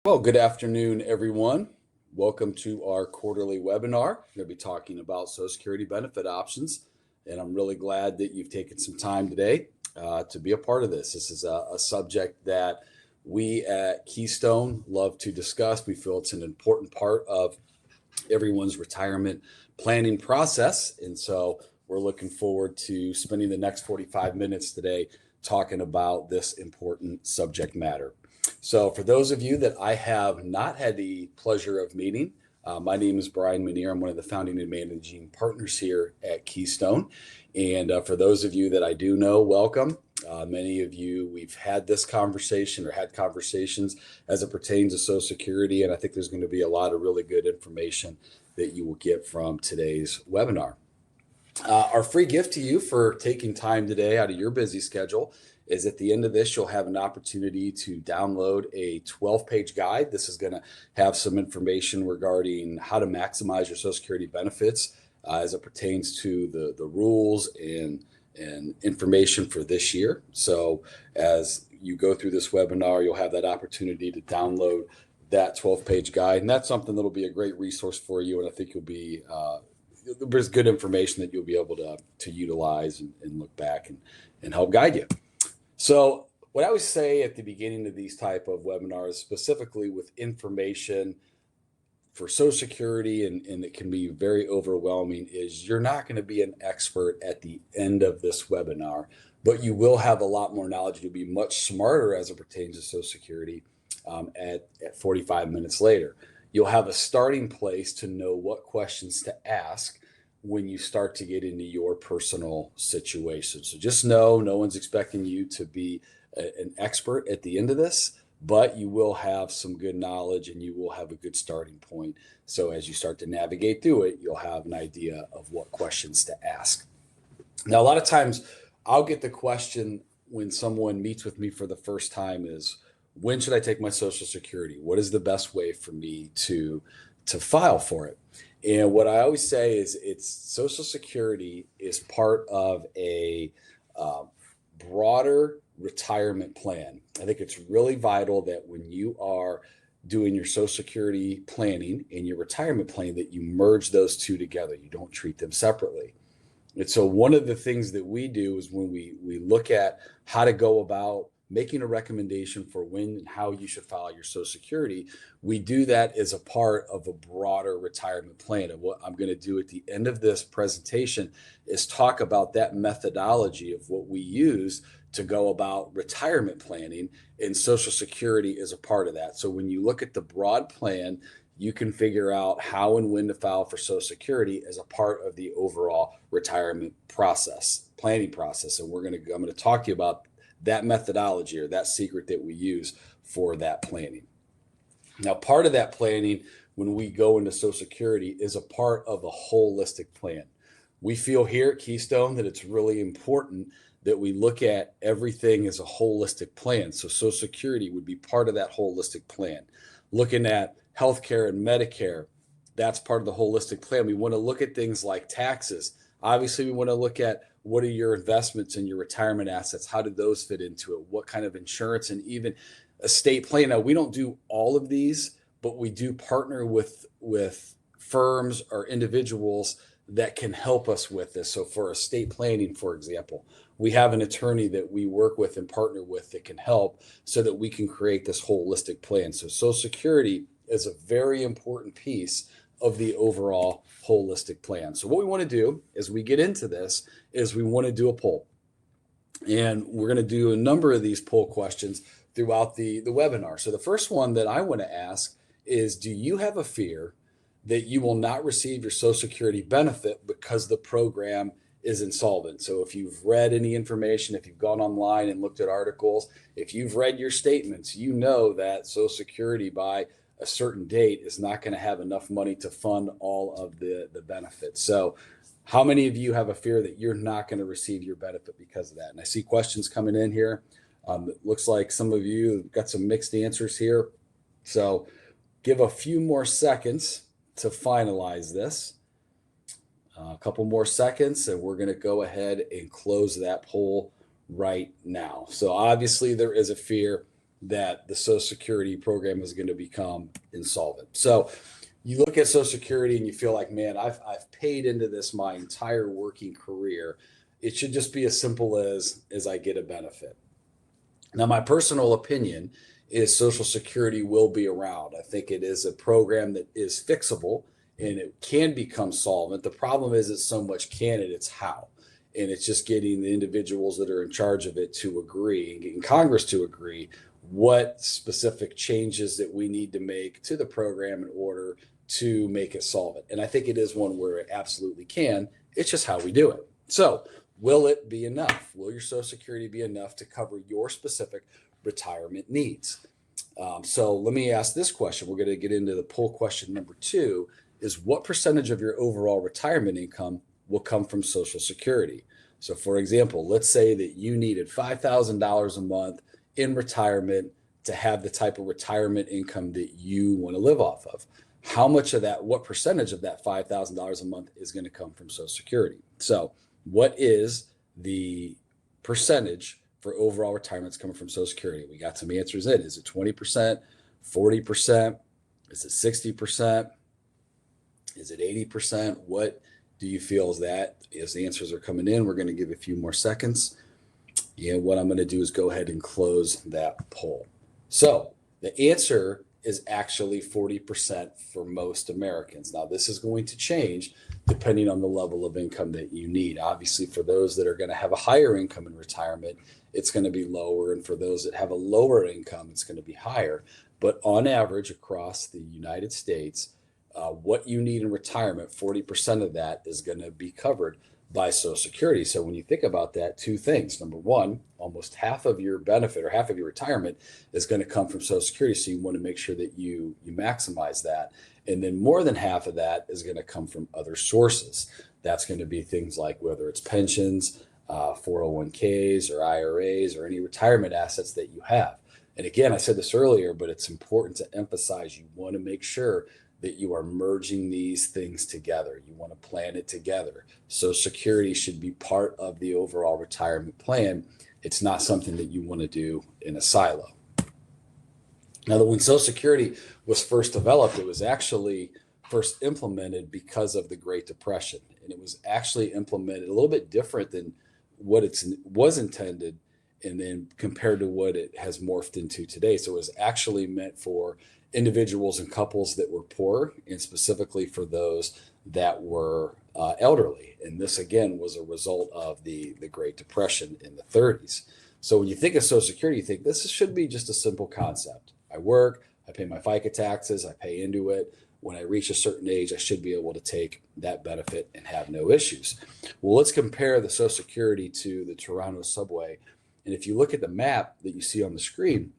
Well, good afternoon, everyone. Welcome to our quarterly webinar. We're going to be talking about Social Security benefit options, and I'm really glad that you've taken some time today to be a part of this. This is a subject that we at Keystone love to discuss. We feel it's an important part of everyone's retirement planning process, and so we're looking forward to spending the next 45 minutes today talking about this important subject matter. So for those of you that I have not had the pleasure of meeting, my name is Brian Manier. I'm one of the founding and managing partners here at Keystone. And for those of you that I do know, welcome. Many of you, we've had this conversation or had conversations as it pertains to Social Security. And I think there's going to be a lot of really good information that you will get from today's webinar. Our free gift to you for taking time today out of your busy schedule is at the end of this, you'll have an opportunity to download a 12-page guide. This is going to have some information regarding how to maximize your Social Security benefits as it pertains to the rules and information for this year. So as you go through this webinar, you'll have that opportunity to download that 12-page guide. And that's something that'll be a great resource for you. And I think you'll be there's good information that you'll be able to utilize and look back and help guide you. So what I always say at the beginning of these type of webinars, specifically with information for Social Security, and it can be very overwhelming, is you're not going to be an expert at the end of this webinar, but you will have a lot more knowledge. You'll be much smarter as it pertains to Social Security at 45 minutes later. You'll have a starting place to know what questions to ask when you start to get into your personal situation. So just know no one's expecting you to be an expert at the end of this, but you will have some good knowledge and you will have a good starting point. So as you start to navigate through it, you'll have an idea of what questions to ask. Now, a lot of times I'll get the question when someone meets with me for the first time is, when should I take my Social Security? What is the best way for me to file for it? And what I always say is Social Security is part of a broader retirement plan. I think it's really vital that when you are doing your Social Security planning and your retirement plan, that you merge those two together. You don't treat them separately. And so one of the things that we do is when we look at how to go about making a recommendation for when and how you should file your Social Security, we do that as a part of a broader retirement plan. And what I'm going to do at the end of this presentation is talk about that methodology of what we use to go about retirement planning, and Social Security is a part of that. So when you look at the broad plan, you can figure out how and when to file for Social Security as a part of the overall retirement process, planning process. And I'm going to talk to you about that methodology or that secret that we use for that planning. Now, part of that planning when we go into Social Security is a part of a holistic plan. We feel here at Keystone that it's really important that we look at everything as a holistic plan. So Social Security would be part of that holistic plan. Looking at healthcare and Medicare, that's part of the holistic plan. We want to look at things like taxes. Obviously, we want to look at what are your investments and your retirement assets? How do those fit into it? What kind of insurance and even estate plan? Now, we don't do all of these, but we do partner with firms or individuals that can help us with this. So for estate planning, for example, we have an attorney that we work with and partner with that can help so that we can create this holistic plan. So Social Security is a very important piece of the overall holistic plan. So what we want to do as we get into this is we want to do a poll. And we're going to do a number of these poll questions throughout the webinar. So the first one that I want to ask is, do you have a fear that you will not receive your Social Security benefit because the program is insolvent? So if you've read any information, if you've gone online and looked at articles, if you've read your statements, you know that Social Security by a certain date is not going to have enough money to fund all of the benefits. So how many of you have a fear that you're not going to receive your benefit because of that? And I see questions coming in here. It looks like some of you have got some mixed answers here. So give a few more seconds to finalize this. A couple more seconds, and we're going to go ahead and close that poll right now. So obviously there is a fear that the Social Security program is going to become insolvent. So you look at Social Security and you feel like, man, I've paid into this my entire working career. It should just be as simple as I get a benefit. Now, my personal opinion is Social Security will be around. I think it is a program that is fixable and it can become solvent. The problem is it's so much can it, it's how. And it's just getting the individuals that are in charge of it to agree and getting Congress to agree what specific changes that we need to make to the program in order to make it solvent. And I think it is one where it absolutely can. It's just how we do it. So will it be enough? Will your Social Security be enough to cover your specific retirement needs? So let me ask this question. We're going to get into the poll question number 2 is what percentage of your overall retirement income will come from Social Security? So for example, let's say that you needed $5,000 a month in retirement to have the type of retirement income that you want to live off of. How much of that, what percentage of that $5,000 a month is going to come from Social Security? So what is the percentage for overall retirements coming from Social Security? We got some answers in. Is it 20%, 40%? Is it 60%? Is it 80%? What do you feel is that? As the answers are coming in, we're going to give a few more seconds. And what I'm going to do is go ahead and close that poll. So the answer is actually 40% for most Americans. Now, this is going to change depending on the level of income that you need. Obviously, for those that are going to have a higher income in retirement, it's going to be lower. And for those that have a lower income, it's going to be higher. But on average, across the United States, what you need in retirement, 40% of that is going to be covered by Social Security. So when you think about that, 2 things. Number one, almost half of your benefit or half of your retirement is going to come from Social Security. So you want to make sure that you maximize that. And then more than half of that is going to come from other sources. That's going to be things like whether it's pensions, 401ks or IRAs or any retirement assets that you have. And again, I said this earlier, but it's important to emphasize you want to make sure that you are merging these things together. You want to plan it together. So Security should be part of the overall retirement plan. It's not something that you want to do in a silo. Now, when Social Security was first developed, it was actually first implemented because of the Great Depression. And it was actually implemented a little bit different than what it was intended and then compared to what it has morphed into today. So it was actually meant for individuals and couples that were poor, and specifically for those that were elderly. And this, again, was a result of the Great Depression in the 30s. So when you think of Social Security, you think this should be just a simple concept. I work, I pay my FICA taxes, I pay into it. When I reach a certain age, I should be able to take that benefit and have no issues. Well, let's compare the Social Security to the Toronto subway. And if you look at the map that you see on the screen,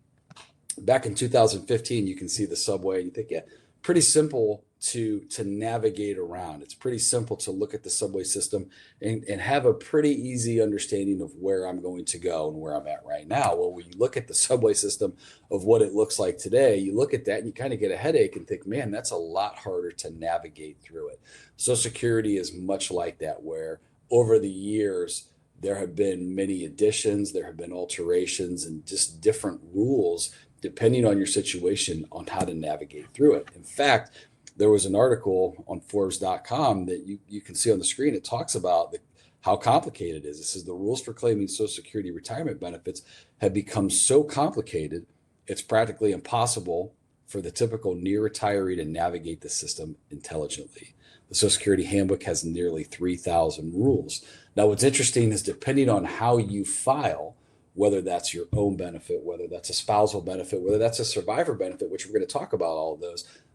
back in 2015, you can see the subway and you think, yeah, pretty simple to navigate around. It's pretty simple to look at the subway system and have a pretty easy understanding of where I'm going to go and where I'm at right now. Well, when you look at the subway system of what it looks like today, you look at that and you kind of get a headache and think, man, that's a lot harder to navigate through it. Social Security is much like that, where over the years, there have been many additions, there have been alterations and just different rules depending on your situation on how to navigate through it. In fact, there was an article on Forbes.com that you can see on the screen. It talks about how complicated it is. It says the rules for claiming Social Security retirement benefits have become so complicated, it's practically impossible for the typical near retiree to navigate the system intelligently. The Social Security handbook has nearly 3,000 rules. Now, what's interesting is depending on how you file, whether that's your own benefit, whether that's a spousal benefit, whether that's a survivor benefit, which we're going to talk about all of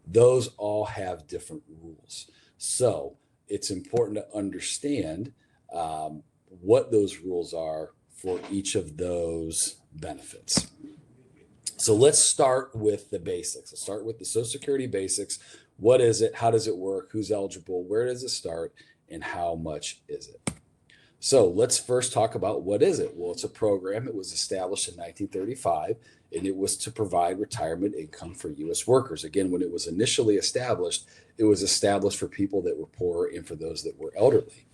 those all have different rules. So it's important to understand what those rules are for each of those benefits. So let's start with the basics. Let's start with the Social Security basics. What is it? How does it work? Who's eligible? Where does it start? And how much is it? So let's first talk about what is it? Well, it's a program. It was established in 1935, and it was to provide retirement income for U.S. workers. Again, when it was initially established, it was established for people that were poor and for those that were elderly.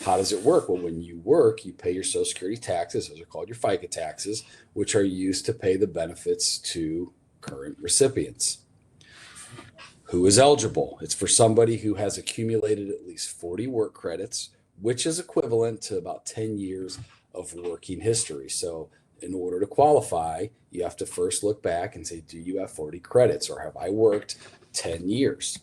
How does it work? Well, when you work, you pay your Social Security taxes. Those are called your FICA taxes, which are used to pay the benefits to current recipients. Who is eligible? It's for somebody who has accumulated at least 40 work credits, which is equivalent to about 10 years of working history. So in order to qualify, you have to first look back and say, do you have 40 credits or have I worked 10 years?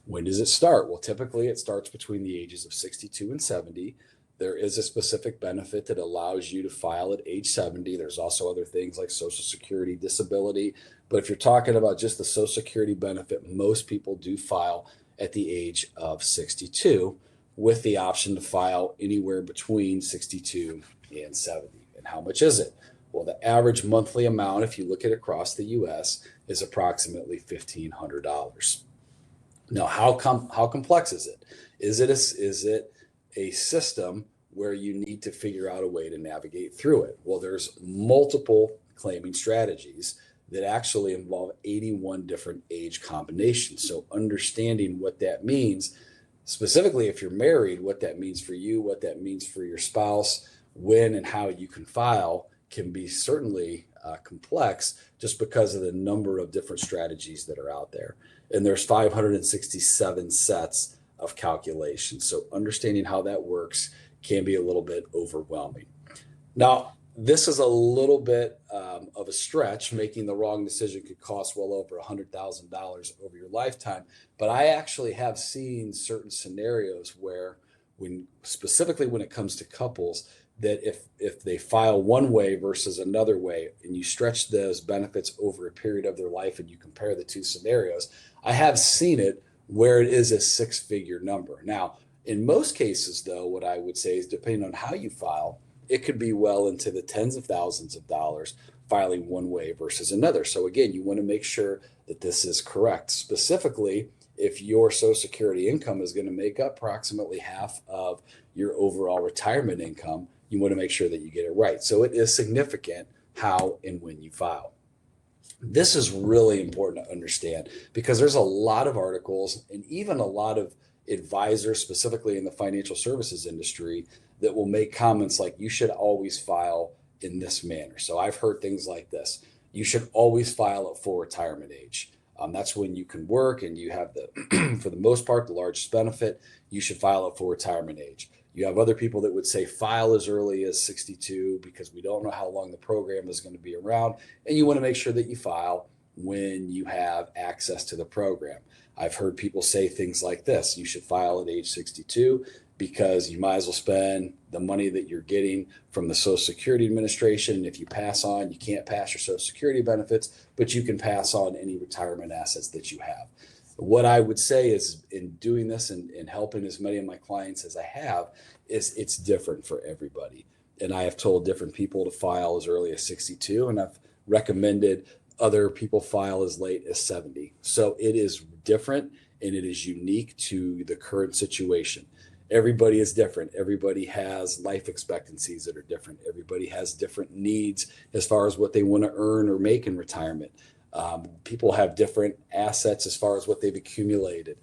When does it start? Well, typically it starts between the ages of 62 and 70. There is a specific benefit that allows you to file at age 70. There's also other things like Social Security, disability. But if you're talking about just the Social Security benefit, most people do file at the age of 62 with the option to file anywhere between 62 and 70. And how much is it? Well, the average monthly amount, if you look at across the US, is approximately $1,500. Now, how complex is it? Is it a system where you need to figure out a way to navigate through it? Well, there's multiple claiming strategies that actually involve 81 different age combinations. So understanding what that means, specifically if you're married, what that means for you, what that means for your spouse, when and how you can file can be certainly complex just because of the number of different strategies that are out there. And there's 567 sets of calculations. So understanding how that works can be a little bit overwhelming. Now, this is a little bit of a stretch. Making the wrong decision could cost well over $100,000 over your lifetime. But I actually have seen certain scenarios where specifically when it comes to couples, that if they file one way versus another way and you stretch those benefits over a period of their life and you compare the two scenarios, I have seen it where it is a six-figure number. Now, in most cases, though, what I would say is depending on how you file, it could be well into the tens of thousands of dollars filing one way versus another. So again, you want to make sure that this is correct. Specifically, if your Social Security income is going to make up approximately half of your overall retirement income, you want to make sure that you get it right. So it is significant how and when you file. This is really important to understand because there's a lot of articles and even a lot of advisors, specifically in the financial services industry, that will make comments like, you should always file in this manner. So I've heard things like this. You should always file at full retirement age. That's when you can work and you have for the most part, the largest benefit. You should file at full retirement age. You have other people that would say file as early as 62 because we don't know how long the program is going to be around. And you want to make sure that you file when you have access to the program. I've heard people say things like this. You should file at age 62 because you might as well spend the money that you're getting from the Social Security Administration. And if you pass on, you can't pass your Social Security benefits, but you can pass on any retirement assets that you have. What I would say is in doing this and helping as many of my clients as I have is it's different for everybody. And I have told different people to file as early as 62, and I've recommended other people file as late as 70. So it is different and it is unique to the current situation. Everybody is different. Everybody has life expectancies that are different. Everybody has different needs as far as what they want to earn or make in retirement. People have different assets as far as what they've accumulated.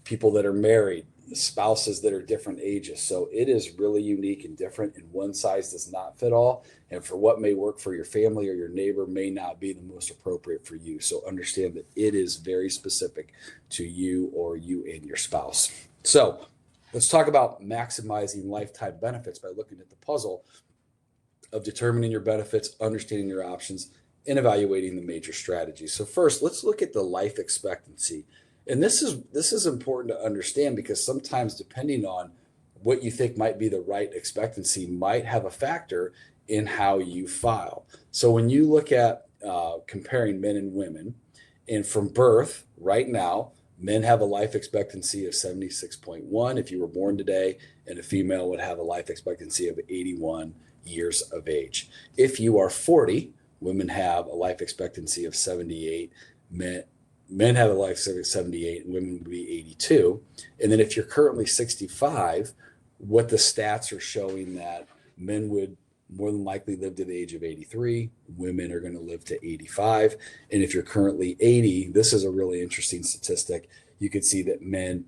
People that are married, spouses that are different ages. So it is really unique and different, and one size does not fit all. And for what may work for your family or your neighbor may not be the most appropriate for you. So understand that it is very specific to you or you and your spouse. So let's talk about maximizing lifetime benefits by looking at the puzzle of determining your benefits, understanding your options, and evaluating the major strategies. So first, let's look at the life expectancy. And this is important to understand because sometimes depending on what you think might be the right expectancy might have a factor in how you file. So when you look at comparing men and women, and from birth right now, men have a life expectancy of 76.1 if you were born today, and a female would have a life expectancy of 81 years of age. If you are 40, women have a life expectancy of 78. Men have a life expectancy of 78, and women would be 82. And then if you're currently 65, what the stats are showing that men would more than likely live to the age of 83. Women are going to live to 85. And if you're currently 80, this is a really interesting statistic. You could see that men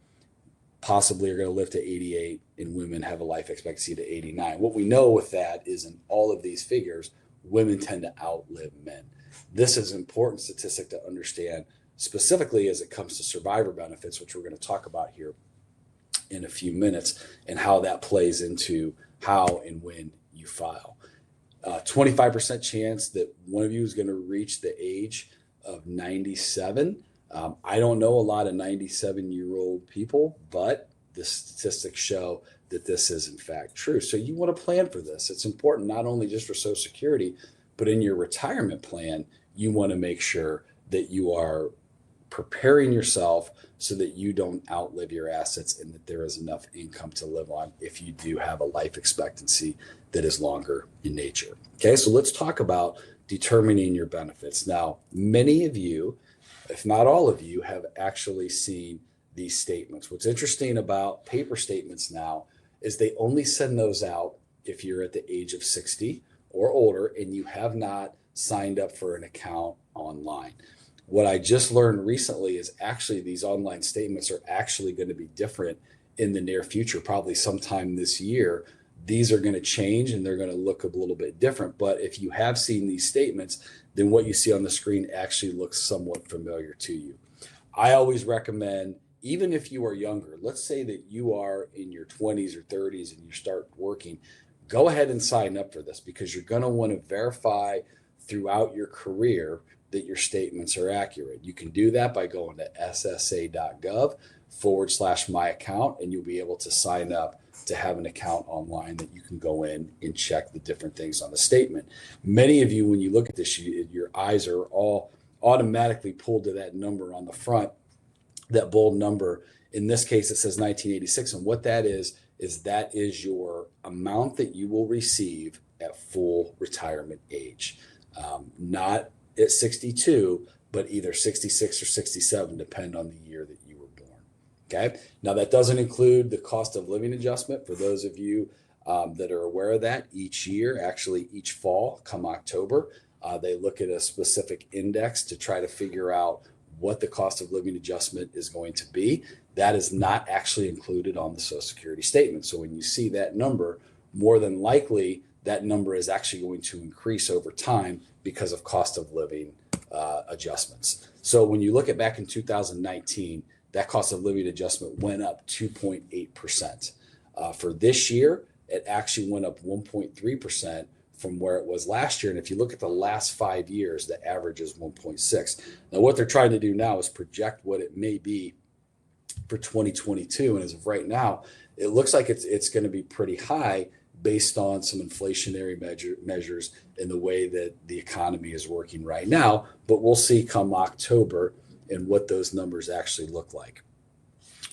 possibly are going to live to 88, and women have a life expectancy to 89. What we know with that is in all of these figures, women tend to outlive men. This is an important statistic to understand, specifically as it comes to survivor benefits, which we're going to talk about here in a few minutes, and how that plays into how and when you file. 25% chance that one of you is going to reach the age of 97. I don't know a lot of 97-year-old people, but the statistics show that this is in fact true. So you want to plan for this. It's important not only just for Social Security, but in your retirement plan, you want to make sure that you are preparing yourself so that you don't outlive your assets and that there is enough income to live on if you do have a life expectancy that is longer in nature. Okay, so let's talk about determining your benefits. Now, many of you, if not all of you, have actually seen these statements. What's interesting about paper statements now is they only send those out if you're at the age of 60 or older and you have not signed up for an account online. What I just learned recently is actually these online statements are actually going to be different in the near future, probably sometime this year. These are going to change and they're going to look a little bit different. But if you have seen these statements, then what you see on the screen actually looks somewhat familiar to you. I always recommend, even if you are younger, let's say that you are in your 20s or 30s and you start working, go ahead and sign up for this because you're going to want to verify throughout your career that your statements are accurate. You can do that by going to ssa.gov/my account, and you'll be able to sign up to have an account online that you can go in and check the different things on the statement. Many of you, when you look at this, your eyes are all automatically pulled to that number on the front, that bold number. In this case, it says 1986. And what that is that is your amount that you will receive at full retirement age. Not at 62, but either 66 or 67, depend on the year that you were born. Okay. Now that doesn't include the cost of living adjustment. For those of you that are aware of that, each year, actually each fall, come October, they look at a specific index to try to figure out what the cost of living adjustment is going to be. That is not actually included on the Social Security statement. So when you see that number, more than likely that number is actually going to increase over time because of cost of living adjustments. So when you look at back in 2019, that cost of living adjustment went up 2.8%. For this year, it actually went up 1.3% from where it was last year. And if you look at the last 5 years, the average is 1.6. Now, what they're trying to do now is project what it may be for 2022. And as of right now, it looks like it's going to be pretty high based on some inflationary measures in the way that the economy is working right now. But we'll see come October and what those numbers actually look like.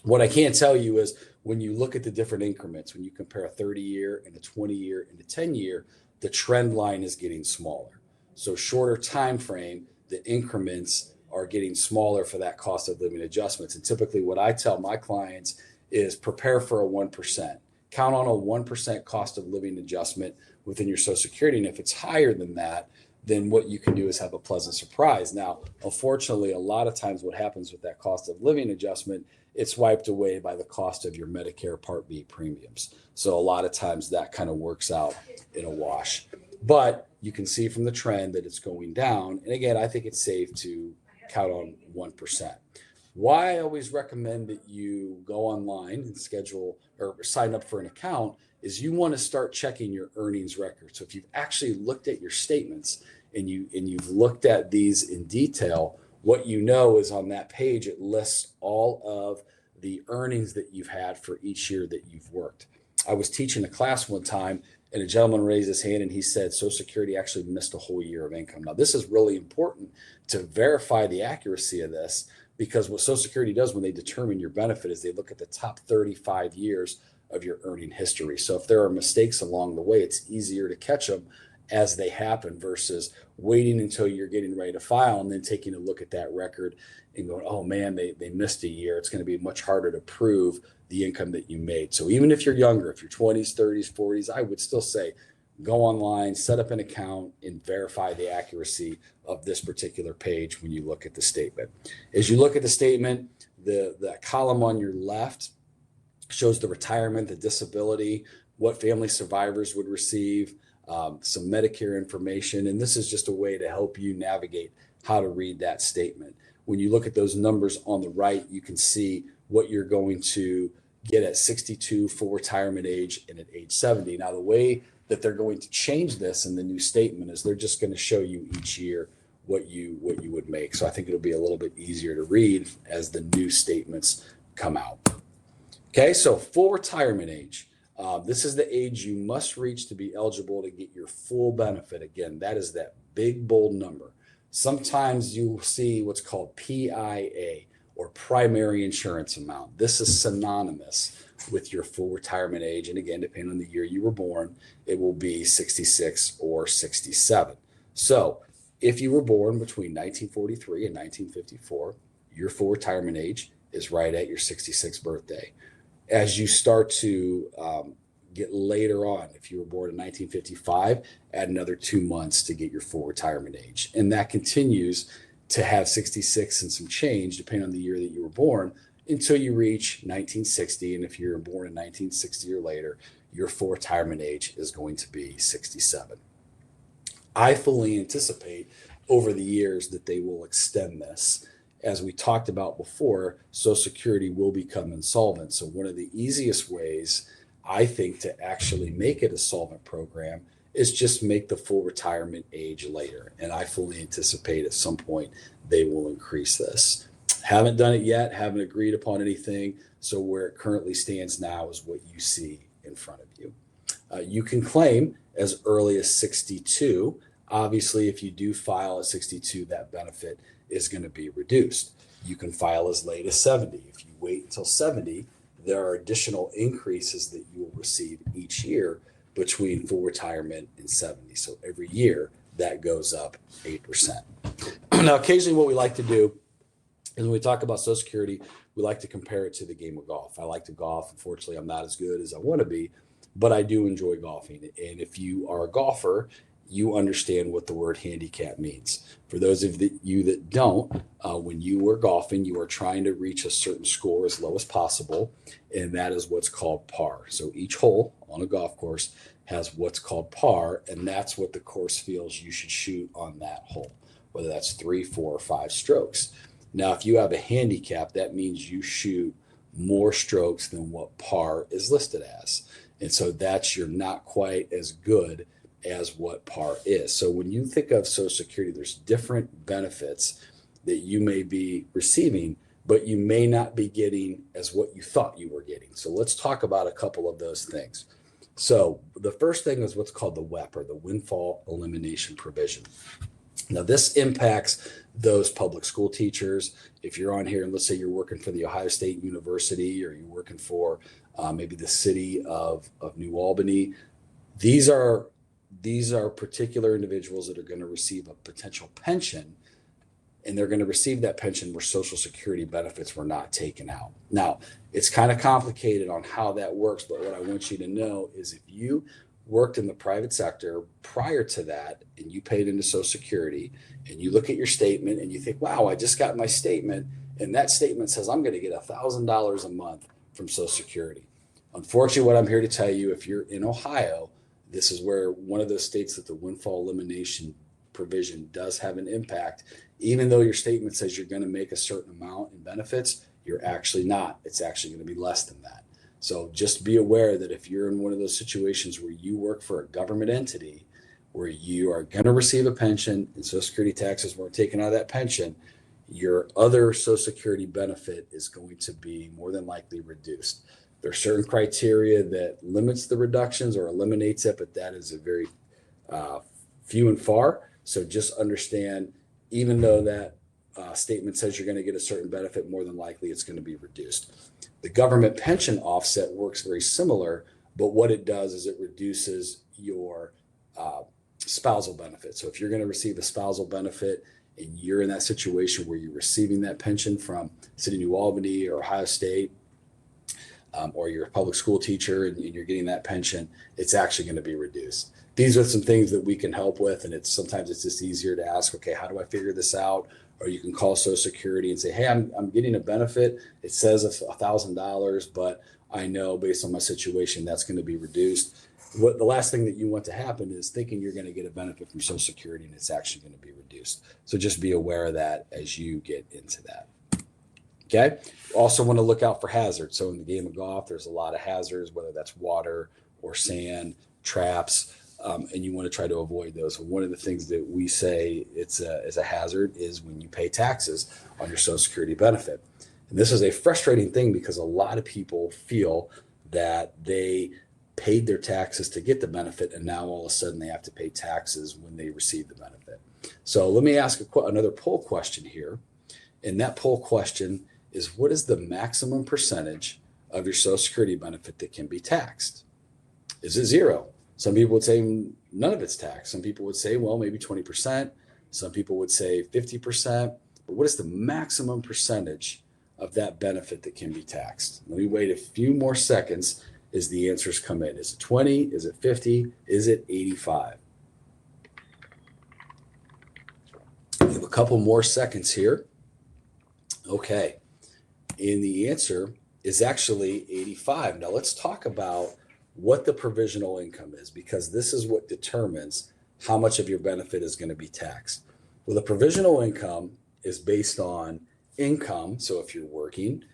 What I can tell you is when you look at the different increments, when you compare a 30-year and a 20-year and a 10-year, the trend line is getting smaller. So shorter time frame, the increments are getting smaller for that cost of living adjustments. And typically what I tell my clients is prepare for a 1%. Count on a 1% cost of living adjustment within your Social Security. And if it's higher than that, then what you can do is have a pleasant surprise. Now, unfortunately, a lot of times what happens with that cost of living adjustment, it's wiped away by the cost of your Medicare Part B premiums. So a lot of times that kind of works out in a wash. But you can see from the trend that it's going down. And again, I think it's safe to count on 1%. Why I always recommend that you go online and schedule or sign up for an account is you want to start checking your earnings record. So if you've actually looked at your statements and you've looked at these in detail, what you know is on that page, it lists all of the earnings that you've had for each year that you've worked. I was teaching a class one time and a gentleman raised his hand and he said Social Security actually missed a whole year of income. Now, this is really important to verify the accuracy of this, because what Social Security does when they determine your benefit is they look at the top 35 years of your earning history. So if there are mistakes along the way, it's easier to catch them as they happen versus waiting until you're getting ready to file and then taking a look at that record and going, oh man, they missed a year. It's going to be much harder to prove the income that you made. So even if you're younger, if you're 20s, 30s, 40s, I would still say go online, set up an account, and verify the accuracy of this particular page when you look at the statement. As you look at the statement, the column on your left shows the retirement, the disability, what family survivors would receive, some Medicare information. And this is just a way to help you navigate how to read that statement. When you look at those numbers on the right, you can see what you're going to get at 62 for retirement age and at age 70. Now, the way that they're going to change this in the new statement is they're just going to show you each year what you would make. So I think it'll be a little bit easier to read as the new statements come out. Okay, so full retirement age. This is the age you must reach to be eligible to get your full benefit. Again, that is that big, bold number. Sometimes you'll see what's called PIA, or primary insurance amount. This is synonymous with your full retirement age. And again, depending on the year you were born, it will be 66 or 67. So if you were born between 1943 and 1954, your full retirement age is right at your 66th birthday. As you start to get later on, if you were born in 1955, add another 2 months to get your full retirement age. And that continues to have 66 and some change, depending on the year that you were born, until you reach 1960. And if you're born in 1960 or later, your full retirement age is going to be 67. I fully anticipate over the years that they will extend this. As we talked about before, Social Security will become insolvent. So one of the easiest ways, I think, to actually make it a solvent program is just make the full retirement age later. And I fully anticipate at some point they will increase this. Haven't done it yet, haven't agreed upon anything. So where it currently stands now is what you see in front of you. You can claim as early as 62. Obviously, if you do file at 62, that benefit is going to be reduced. You can file as late as 70. If you wait until 70, there are additional increases that you will receive each year between full retirement and 70. So every year that goes up 8%. Now, occasionally what we like to do is when we talk about Social Security, we like to compare it to the game of golf. I like to golf. Unfortunately, I'm not as good as I want to be, but I do enjoy golfing. And if you are a golfer, you understand what the word handicap means. For those of you that don't, when you are golfing, you are trying to reach a certain score as low as possible, and that is what's called par. So each hole on a golf course has what's called par, and that's what the course feels you should shoot on that hole, whether that's 3, 4, or 5 strokes. Now, if you have a handicap, that means you shoot more strokes than what par is listed as. And so that's, you're not quite as good as what par is. So when you think of Social Security, there's different benefits that you may be receiving, but you may not be getting as what you thought you were getting. So let's talk about a couple of those things. So the first thing is what's called the WEP, or the Windfall Elimination Provision. Now, this impacts those public school teachers. If you're on here and let's say you're working for the Ohio State University, or you're working for maybe the city of New Albany, these are particular individuals that are going to receive a potential pension, and they're going to receive that pension where Social Security benefits were not taken out. Now, it's kind of complicated on how that works, but what I want you to know is if you worked in the private sector prior to that and you paid into Social Security and you look at your statement and you think, wow, I just got my statement, and that statement says I'm going to get $1,000 a month from Social Security. Unfortunately, what I'm here to tell you, if you're in Ohio, this is where one of those states that the windfall elimination provision does have an impact. Even though your statement says you're going to make a certain amount in benefits, you're actually not. It's actually going to be less than that. So just be aware that if you're in one of those situations where you work for a government entity where you are going to receive a pension and Social Security taxes weren't taken out of that pension, your other Social Security benefit is going to be more than likely reduced. There are certain criteria that limits the reductions or eliminates it, but that is a very few and far. So just understand, even though that statement says you're going to get a certain benefit, more than likely it's going to be reduced. The government pension offset works very similar, but what it does is it reduces your spousal benefit. So if you're going to receive a spousal benefit and you're in that situation where you're receiving that pension from City of New Albany or Ohio State, or you're a public school teacher and you're getting that pension, it's actually going to be reduced. These are some things that we can help with, and sometimes it's just easier to ask, okay, how do I figure this out? Or you can call Social Security and say, hey, I'm getting a benefit. It says $1,000, but I know based on my situation, that's going to be reduced. What the last thing that you want to happen is thinking you're going to get a benefit from Social Security and it's actually going to be reduced. So just be aware of that as you get into that. Okay. Also want to look out for hazards. So in the game of golf, there's a lot of hazards, whether that's water or sand, traps, and you want to try to avoid those. One of the things that we say it's a hazard is when you pay taxes on your Social Security benefit. And this is a frustrating thing because a lot of people feel that they paid their taxes to get the benefit, and now all of a sudden they have to pay taxes when they receive the benefit. So let me ask another poll question here. And that poll question is, what is the maximum percentage of your Social Security benefit that can be taxed? Is it zero? Some people would say none of it's taxed. Some people would say, well, maybe 20%. Some people would say 50%. But what is the maximum percentage of that benefit that can be taxed? Let me wait a few more seconds as the answers come in. Is it 20? Is it 50? Is it 85? We have a couple more seconds here. Okay. And the answer is actually 85. Now let's talk about what the provisional income is, because this is what determines how much of your benefit is going to be taxed. Well, the provisional income is based on income. So if you're working,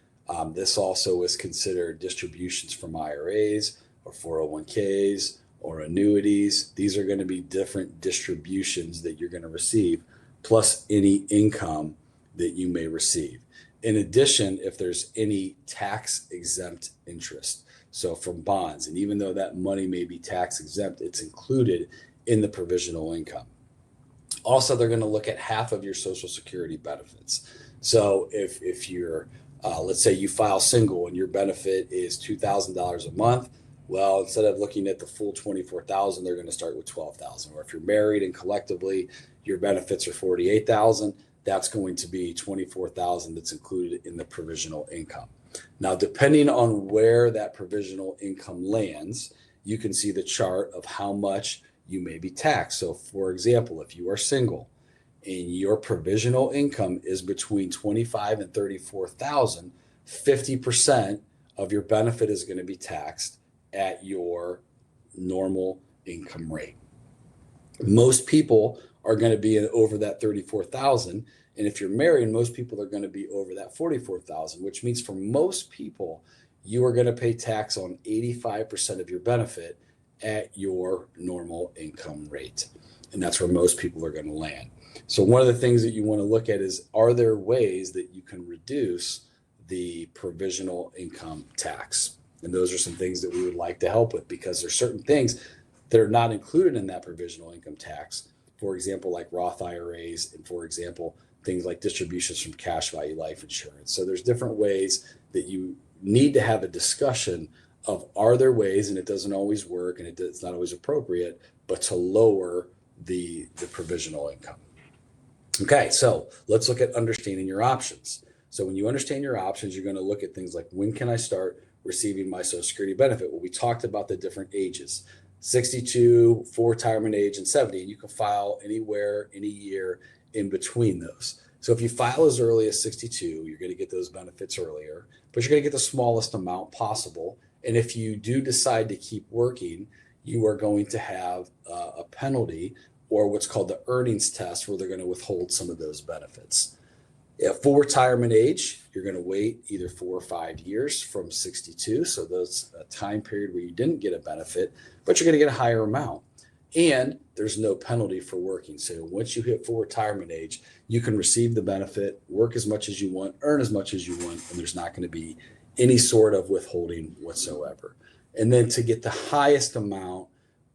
this also is considered distributions from IRAs or 401ks or annuities. These are going to be different distributions that you're going to receive, plus any income that you may receive. In addition, if there's any tax exempt interest, so from bonds, and even though that money may be tax exempt, it's included in the provisional income. Also, they're going to look at half of your Social Security benefits. So if you're, let's say you file single and your benefit is $2,000 a month, well, instead of looking at the full $24,000, they're going to start with $12,000. Or if you're married and collectively your benefits are $48,000, that's going to be $24,000 that's included in the provisional income. Now, depending on where that provisional income lands, you can see the chart of how much you may be taxed. So for example, if you are single and your provisional income is between $25,000 and $34,000, 50% of your benefit is going to be taxed at your normal income rate. Most people are going to be over that $34,000. And if you're married, most people are going to be over that $44,000, which means for most people, you are going to pay tax on 85% of your benefit at your normal income rate. And that's where most people are going to land. So one of the things that you want to look at is, are there ways that you can reduce the provisional income tax? And those are some things that we would like to help with, because there's certain things that are not included in that provisional income tax. For example, like Roth IRAs, and for example, things like distributions from cash value life insurance. So there's different ways that you need to have a discussion of, are there ways, and it doesn't always work and it's not always appropriate, but to lower the provisional income. Okay, so let's look at understanding your options. So when you understand your options, you're going to look at things like, when can I start receiving my Social Security benefit? Well, we talked about the different ages, 62 for retirement age and 70, and you can file anywhere, any year in between those. So if you file as early as 62, you're going to get those benefits earlier, but you're going to get the smallest amount possible. And if you do decide to keep working, you are going to have a penalty, or what's called the earnings test, where they're going to withhold some of those benefits. At full retirement age, you're going to wait either 4 or 5 years from 62. So that's a time period where you didn't get a benefit, but you're going to get a higher amount. And there's no penalty for working. So once you hit full retirement age, you can receive the benefit, work as much as you want, earn as much as you want, and there's not going to be any sort of withholding whatsoever. And then to get the highest amount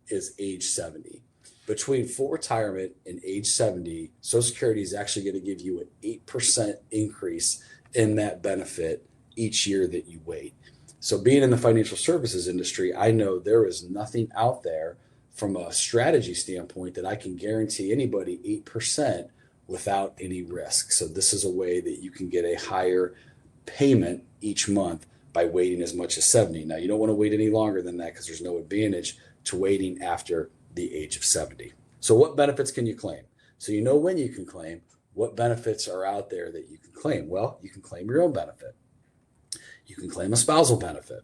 is age 70. Between full retirement and age 70, Social Security is actually going to give you an 8% increase in that benefit each year that you wait. So being in the financial services industry, I know there is nothing out there from a strategy standpoint that I can guarantee anybody 8% without any risk. So this is a way that you can get a higher payment each month by waiting as much as 70. Now, you don't want to wait any longer than that, because there's no advantage to waiting after the age of 70. So what benefits can you claim? So you know when you can claim. What benefits are out there that you can claim? Well, you can claim your own benefit. You can claim a spousal benefit.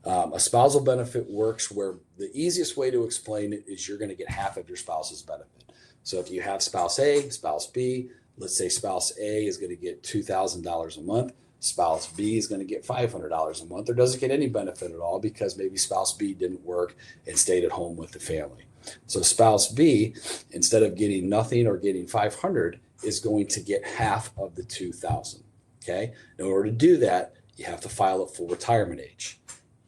A spousal benefit works where the easiest way to explain it is you're going to get half of your spouse's benefit. So if you have spouse A, spouse B, let's say spouse A is going to get $2,000 a month. Spouse B is going to get $500 a month, or doesn't get any benefit at all because maybe spouse B didn't work and stayed at home with the family. So spouse B, instead of getting nothing or getting 500, is going to get half of the 2,000. Okay. In order to do that, you have to file at full retirement age.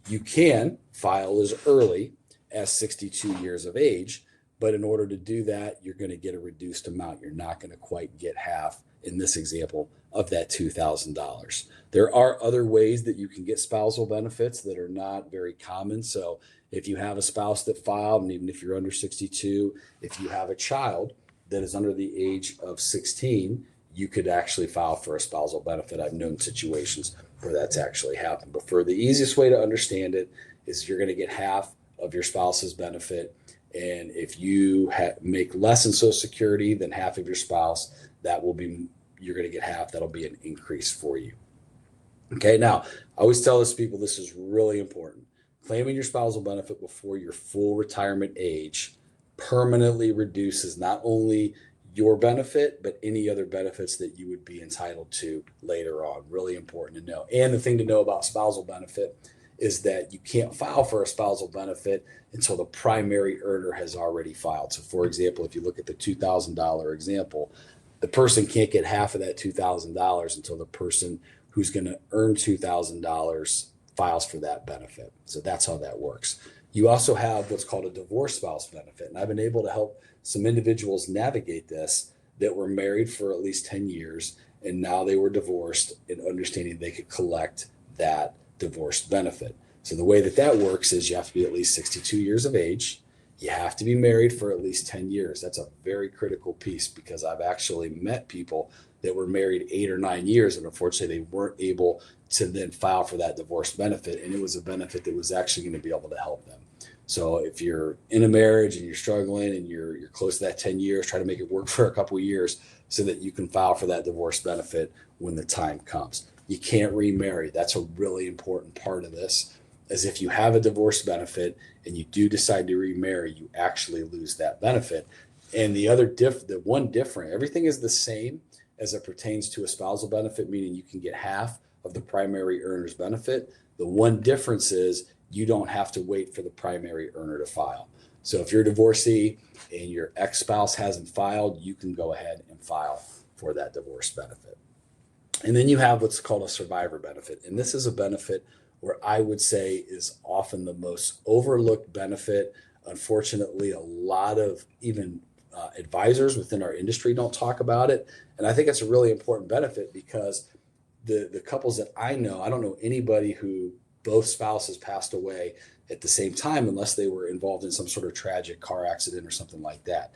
You can file as early as 62 years of age, but in order to do that, you're going to get a reduced amount. You're not going to quite get half, in this example, of that $2,000. There are other ways that you can get spousal benefits that are not very common. So if you have a spouse that filed, and even if you're under 62, if you have a child that is under the age of 16, you could actually file for a spousal benefit. I've known situations where that's actually happened. But for the easiest way to understand it is you're going to get half of your spouse's benefit. And if you make less in Social Security than half of your spouse, you're going to get half. That'll be an increase for you. Okay, now I always tell this people, this is really important. Claiming your spousal benefit before your full retirement age permanently reduces not only your benefit, but any other benefits that you would be entitled to later on. Really important to know. And the thing to know about spousal benefit is that you can't file for a spousal benefit until the primary earner has already filed. So for example, if you look at the $2,000 example, the person can't get half of that $2,000 until the person who's going to earn $2,000 files for that benefit. So that's how that works. You also have what's called a divorce spouse benefit. And I've been able to help some individuals navigate this that were married for at least 10 years and now they were divorced, and understanding they could collect that divorce benefit. So the way that works is you have to be at least 62 years of age. You have to be married for at least 10 years. That's a very critical piece because I've actually met people that were married 8 or 9 years and unfortunately they weren't able to then file for that divorce benefit. And it was a benefit that was actually going to be able to help them. So if you're in a marriage and you're struggling and you're close to that 10 years, try to make it work for a couple of years so that you can file for that divorce benefit when the time comes. You can't remarry. That's a really important part of this, as if you have a divorce benefit and you do decide to remarry, you actually lose that benefit. And the one different, everything is the same as it pertains to a spousal benefit, meaning you can get half of the primary earner's benefit. The one difference is you don't have to wait for the primary earner to file. So if you're a divorcee and your ex-spouse hasn't filed, you can go ahead and file for that divorce benefit. And then you have what's called a survivor benefit. And this is a benefit where I would say is often the most overlooked benefit. Unfortunately, a lot of even advisors within our industry don't talk about it. And I think it's a really important benefit because the couples that I don't know anybody who both spouses passed away at the same time unless they were involved in some sort of tragic car accident or something like that.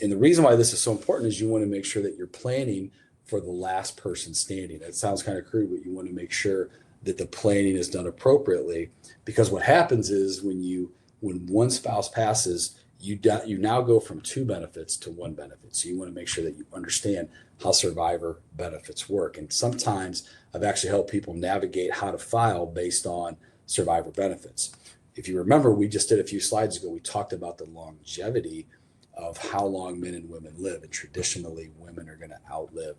And the reason why this is so important is you want to make sure that you're planning for the last person standing. It sounds kind of crude, but you want to make sure that the planning is done appropriately, because what happens is when one spouse passes, you now go from 2 benefits to 1 benefit. So you want to make sure that you understand how survivor benefits work. And sometimes I've actually helped people navigate how to file based on survivor benefits. If you remember, we just did a few slides ago, we talked about the longevity of how long men and women live. And traditionally, women are going to outlive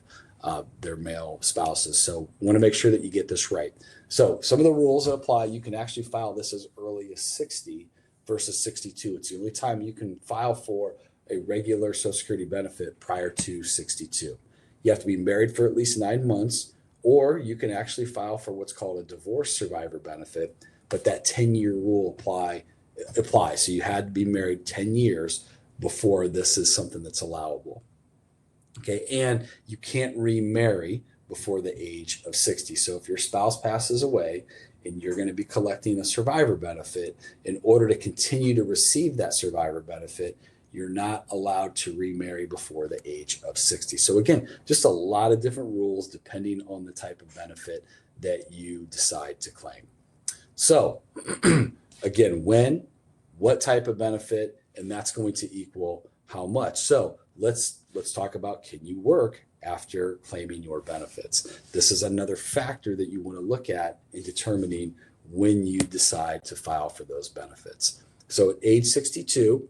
their male spouses. So we want to make sure that you get this right. So some of the rules that apply, you can actually file this as early as 60 versus 62. It's the only time you can file for a regular Social Security benefit prior to 62. You have to be married for at least 9 months, or you can actually file for what's called a divorce survivor benefit, but that 10-year rule applies. So you had to be married 10 years before this is something that's allowable. Okay, and you can't remarry before the age of 60. So if your spouse passes away and you're going to be collecting a survivor benefit, in order to continue to receive that survivor benefit, you're not allowed to remarry before the age of 60. So again, just a lot of different rules depending on the type of benefit that you decide to claim. So again, when, what type of benefit, and that's going to equal how much. So let's talk about, can you work after claiming your benefits? This is another factor that you want to look at in determining when you decide to file for those benefits. So at age 62,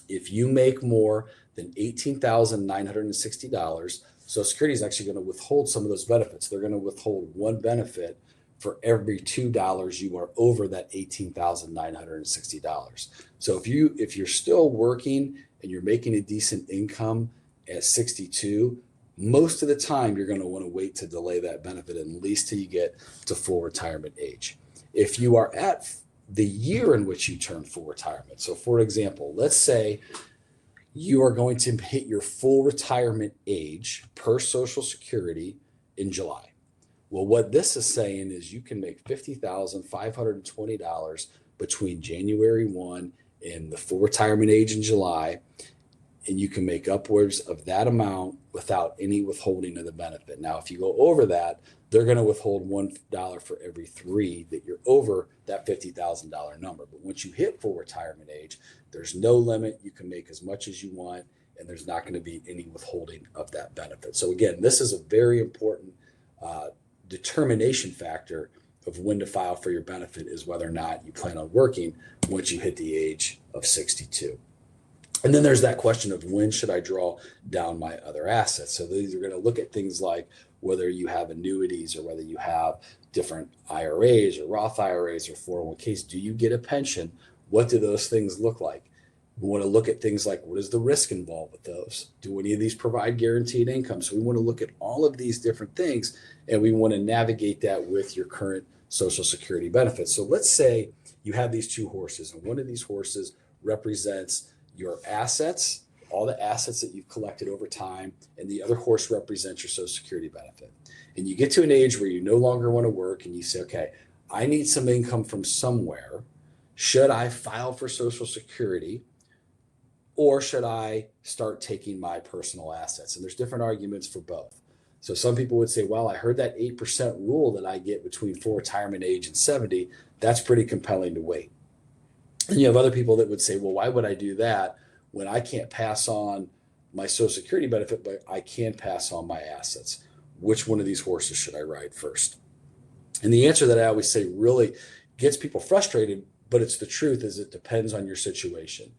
if you make more than $18,960, Social Security is actually going to withhold some of those benefits. They're going to withhold one benefit for every $2 you are over that $18,960. So if you're still working and you're making a decent income at 62, most of the time you're going to want to wait to delay that benefit at least till you get to full retirement age. If you are at the year in which you turn full retirement, so for example, let's say you are going to hit your full retirement age per Social Security in July. Well, what this is saying is you can make $50,520 between January 1 and the full retirement age in July, and you can make upwards of that amount without any withholding of the benefit. Now, if you go over that, they're going to withhold $1 for every 3 that you're over that $50,000 number. But once you hit full retirement age, there's no limit. You can make as much as you want, and there's not going to be any withholding of that benefit. So again, this is a very important determination factor of when to file for your benefit, is whether or not you plan on working once you hit the age of 62. And then there's that question of when should I draw down my other assets? So these are going to look at things like whether you have annuities or whether you have different IRAs or Roth IRAs or 401ks. Do you get a pension? What do those things look like? We want to look at things like, what is the risk involved with those? Do any of these provide guaranteed income? So we want to look at all of these different things, and we want to navigate that with your current Social Security benefits. So let's say you have these two horses, and one of these horses represents your assets, all the assets that you've collected over time, and the other horse represents your Social Security benefit. And you get to an age where you no longer want to work, and you say, okay, I need some income from somewhere. Should I file for Social Security, or should I start taking my personal assets? And there's different arguments for both. So some people would say, well, I heard that 8% rule that I get between full retirement age and 70. That's pretty compelling to wait. And you have other people that would say, well, why would I do that when I can't pass on my Social Security benefit, but I can pass on my assets? Which one of these horses should I ride first? And the answer that I always say really gets people frustrated, but it's the truth, is it depends on your situation.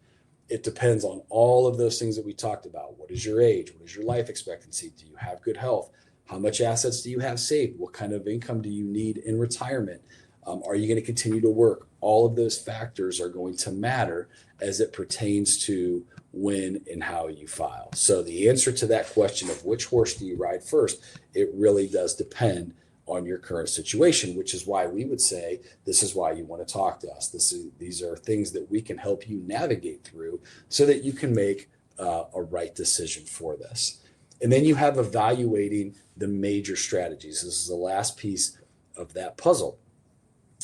It depends on all of those things that we talked about. What is your age? What is your life expectancy? Do you have good health? How much assets do you have saved? What kind of income do you need in retirement? Are you going to continue to work? All of those factors are going to matter as it pertains to when and how you file. So the answer to that question of which horse do you ride first, it really does depend on your current situation, which is why we would say this is why you want to talk to us. These are things that we can help you navigate through so that you can make a right decision for this. And then you have evaluating the major strategies. This is the last piece of that puzzle.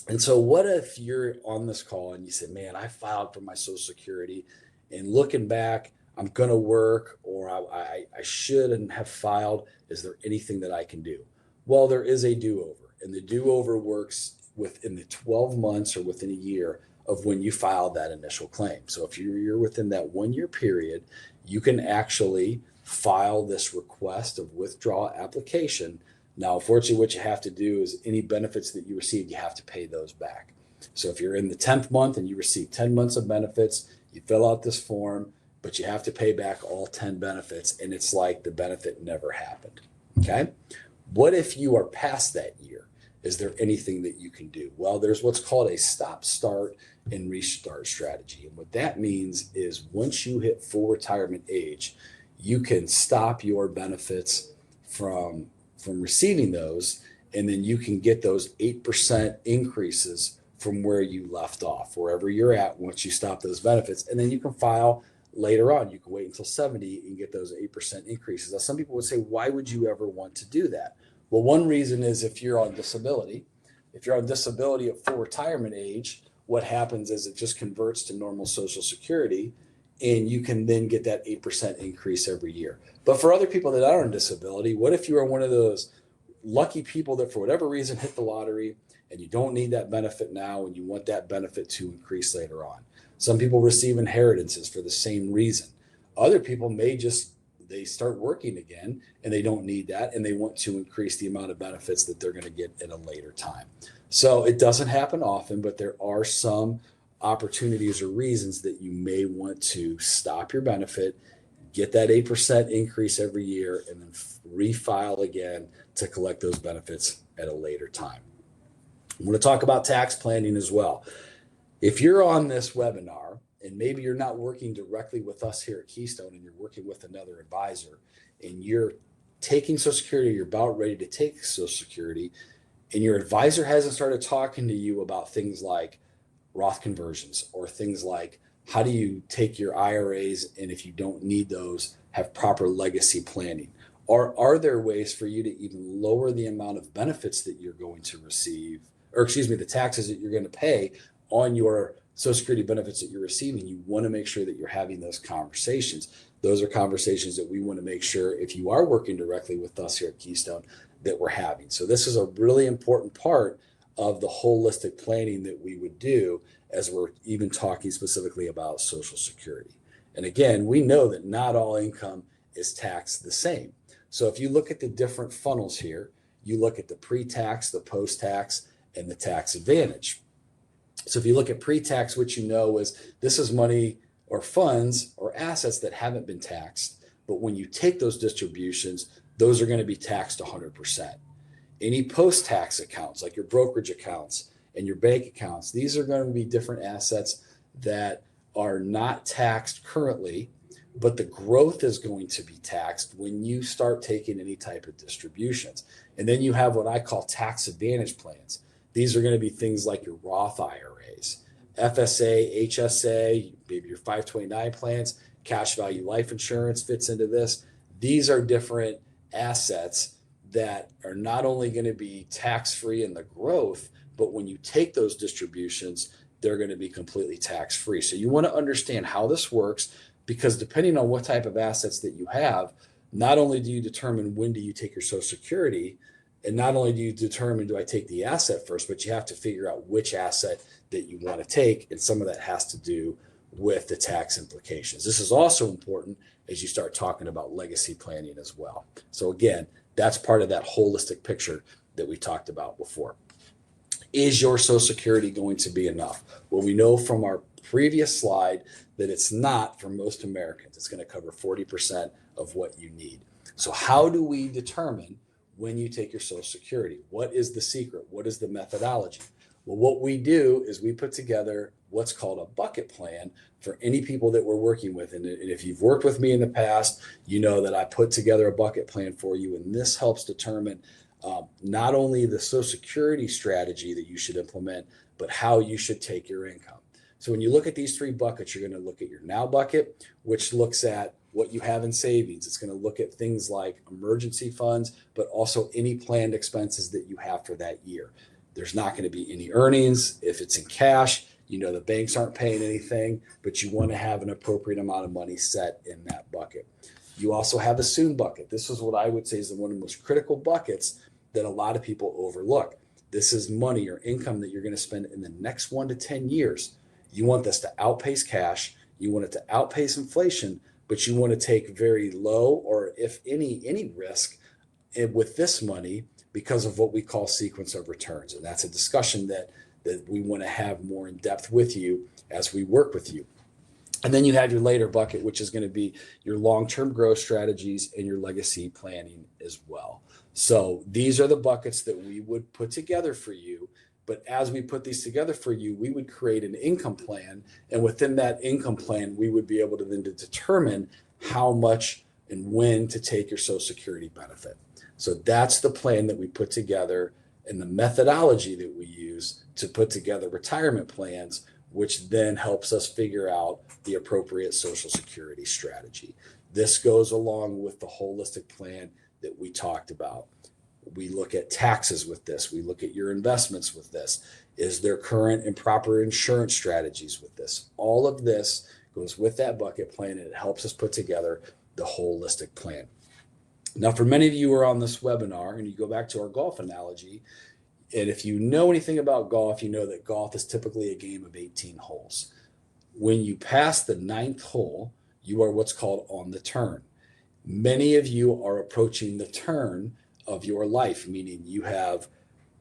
And so what if you're on this call and you say, man, I filed for my Social Security, and looking back, I'm going to work, or I shouldn't have filed. Is there anything that I can do? Well, there is a do-over, and the do-over works within the 12 months or within a year of when you filed that initial claim. So if you're within that 1 year period, you can actually file this request of withdrawal application. Now, unfortunately, what you have to do is any benefits that you received, you have to pay those back. So if you're in the 10th month and you receive 10 months of benefits, you fill out this form, but you have to pay back all 10 benefits, and it's like the benefit never happened. Okay? What if you are past that year? Is there anything that you can do? Well, there's what's called a stop, start, and restart strategy. And what that means is once you hit full retirement age, you can stop your benefits from receiving those, and then you can get those 8% increases from where you left off, wherever you're at once you stop those benefits. And then you can file later on. You can wait until 70 and get those 8% increases. Now, some people would say, why would you ever want to do that? Well, one reason is if you're on disability. If you're on disability at full retirement age, what happens is it just converts to normal Social Security, and you can then get that 8% increase every year. But for other people that are on disability, what if you are one of those lucky people that for whatever reason hit the lottery and you don't need that benefit now and you want that benefit to increase later on? Some people receive inheritances for the same reason. Other people may just they start working again and they don't need that, and they want to increase the amount of benefits that they're going to get at a later time. So it doesn't happen often, but there are some opportunities or reasons that you may want to stop your benefit, get that 8% increase every year, and then refile again to collect those benefits at a later time. I'm going to talk about tax planning as well. If you're on this webinar and maybe you're not working directly with us here at Keystone and you're working with another advisor and you're taking Social Security, you're about ready to take Social Security, and your advisor hasn't started talking to you about things like Roth conversions or things like how do you take your IRAs, and if you don't need those, have proper legacy planning? Or are there ways for you to even lower the amount of benefits that you're going to receive, or excuse me, the taxes that you're going to pay on your Social Security benefits that you're receiving? You want to make sure that you're having those conversations. Those are conversations that we want to make sure, if you are working directly with us here at Keystone, that we're having. So this is a really important part of the holistic planning that we would do as we're even talking specifically about Social Security. And again, we know that not all income is taxed the same. So if you look at the different funnels here, you look at the pre-tax, the post-tax, and the tax advantage. So if you look at pre-tax, what you know is this is money or funds or assets that haven't been taxed, but when you take those distributions, those are going to be taxed 100%. Any post-tax accounts, like your brokerage accounts and your bank accounts, these are going to be different assets that are not taxed currently, but the growth is going to be taxed when you start taking any type of distributions. And then you have what I call tax advantage plans. These are going to be things like your Roth IRAs, FSA, HSA, maybe your 529 plans, cash value life insurance fits into this. These are different assets that are not only going to be tax-free in the growth, but when you take those distributions, they're going to be completely tax-free. So you want to understand how this works, because depending on what type of assets that you have, not only do you determine when do you take your Social Security, and not only do you determine, do I take the asset first, but you have to figure out which asset that you want to take. And some of that has to do with the tax implications. This is also important as you start talking about legacy planning as well. So again, that's part of that holistic picture that we talked about before. Is your Social Security going to be enough? Well, we know from our previous slide that it's not for most Americans. It's going to cover 40% of what you need. So how do we determine when you take your Social Security? What is the secret? What is the methodology? Well, what we do is we put together what's called a bucket plan for any people that we're working with. And if you've worked with me in the past, you know that I put together a bucket plan for you. And this helps determine not only the Social Security strategy that you should implement, but how you should take your income. So when you look at these three buckets, you're going to look at your now bucket, which looks at what you have in savings. It's going to look at things like emergency funds, but also any planned expenses that you have for that year. There's not going to be any earnings. If it's in cash, you know the banks aren't paying anything, but you want to have an appropriate amount of money set in that bucket. You also have a soon bucket. This is what I would say is one of the most critical buckets that a lot of people overlook. This is money or income that you're going to spend in the next 1 to 10 years. You want this to outpace cash. You want it to outpace inflation, but you want to take very low or if any risk with this money because of what we call sequence of returns. And that's a discussion that we want to have more in depth with you as we work with you. And then you have your later bucket, which is going to be your long-term growth strategies and your legacy planning as well. So these are the buckets that we would put together for you. But as we put these together for you, we would create an income plan. And within that income plan, we would be able to then determine how much and when to take your Social Security benefit. So that's the plan that we put together and the methodology that we use to put together retirement plans, which then helps us figure out the appropriate Social Security strategy. This goes along with the holistic plan that we talked about. We look at taxes with this. We look at your investments with this. Is there current and proper insurance strategies with this? All of this goes with that bucket plan, and it helps us put together the holistic plan. Now, for many of you who are on this webinar, and you go back to our golf analogy, and if you know anything about golf, you know that golf is typically a game of 18 holes. When you pass the 9th hole, you are what's called on the turn. Many of you are approaching the turn of your life, meaning you have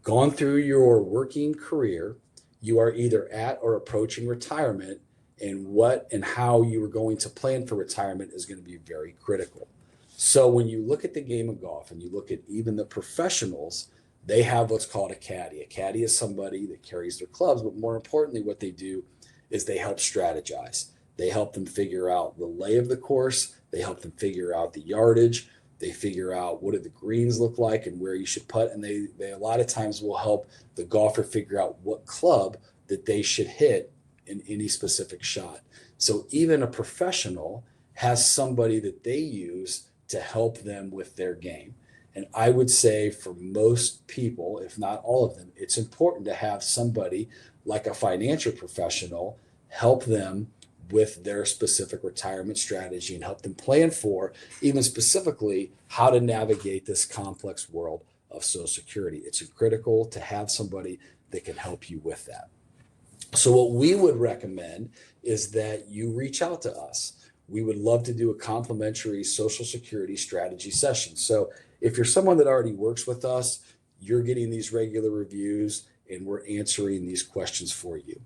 gone through your working career, you are either at or approaching retirement, and what and how you are going to plan for retirement is going to be very critical. So when you look at the game of golf and you look at even the professionals, they have what's called a caddy. A caddy is somebody that carries their clubs, but more importantly, what they do is they help strategize. They help them figure out the lay of the course. They help them figure out the yardage. They figure out what do the greens look like and where you should putt. And they a lot of times will help the golfer figure out what club that they should hit in any specific shot. So even a professional has somebody that they use to help them with their game. And I would say for most people, if not all of them, it's important to have somebody like a financial professional help them with their specific retirement strategy and help them plan for even specifically how to navigate this complex world of Social Security. It's critical to have somebody that can help you with that. So what we would recommend is that you reach out to us. We would love to do a complimentary Social Security strategy session. So if you're someone that already works with us, you're getting these regular reviews and we're answering these questions for you.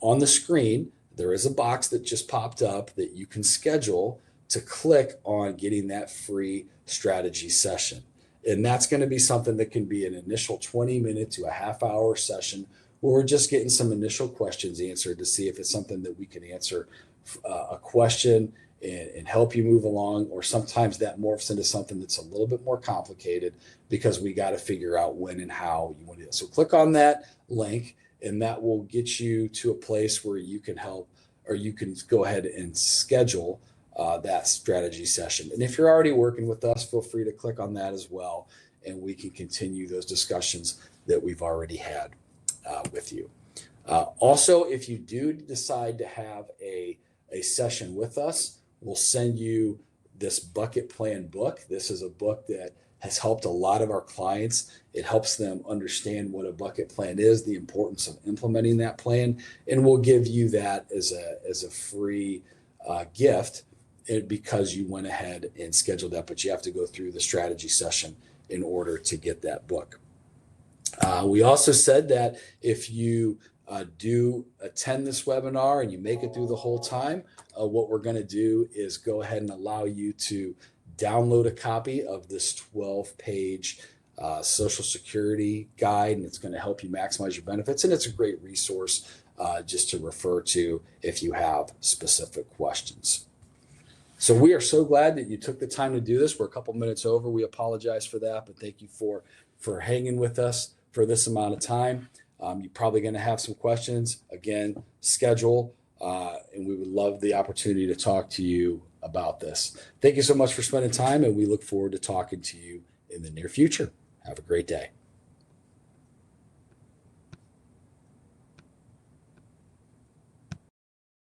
On the screen, there is a box that just popped up that you can schedule to click on getting that free strategy session. And that's going to be something that can be an initial 20-minute to a half-hour session where we're just getting some initial questions answered to see if it's something that we can answer a question and help you move along, or sometimes that morphs into something that's a little bit more complicated because we got to figure out when and how you want to do it. So click on that link and that will get you to a place where you can help, or you can go ahead and schedule that strategy session. And if you're already working with us, feel free to click on that as well, and we can continue those discussions that we've already had with you. Also, if you do decide to have a session with us, we'll send you this bucket plan book. This is a book that has helped a lot of our clients. It helps them understand what a bucket plan is, the importance of implementing that plan, and we'll give you that as a free gift because you went ahead and scheduled that, but you have to go through the strategy session in order to get that book. We also said that if you do attend this webinar and you make it through the whole time, what we're going to do is go ahead and allow you to download a copy of this 12-page Social Security guide, and it's going to help you maximize your benefits. And it's a great resource just to refer to if you have specific questions. So we are so glad that you took the time to do this. We're a couple minutes over. We apologize for that, but thank you for hanging with us for this amount of time. You're probably going to have some questions. Again, schedule, and we would love the opportunity to talk to you about this. Thank you so much for spending time, and we look forward to talking to you in the near future. Have a great day.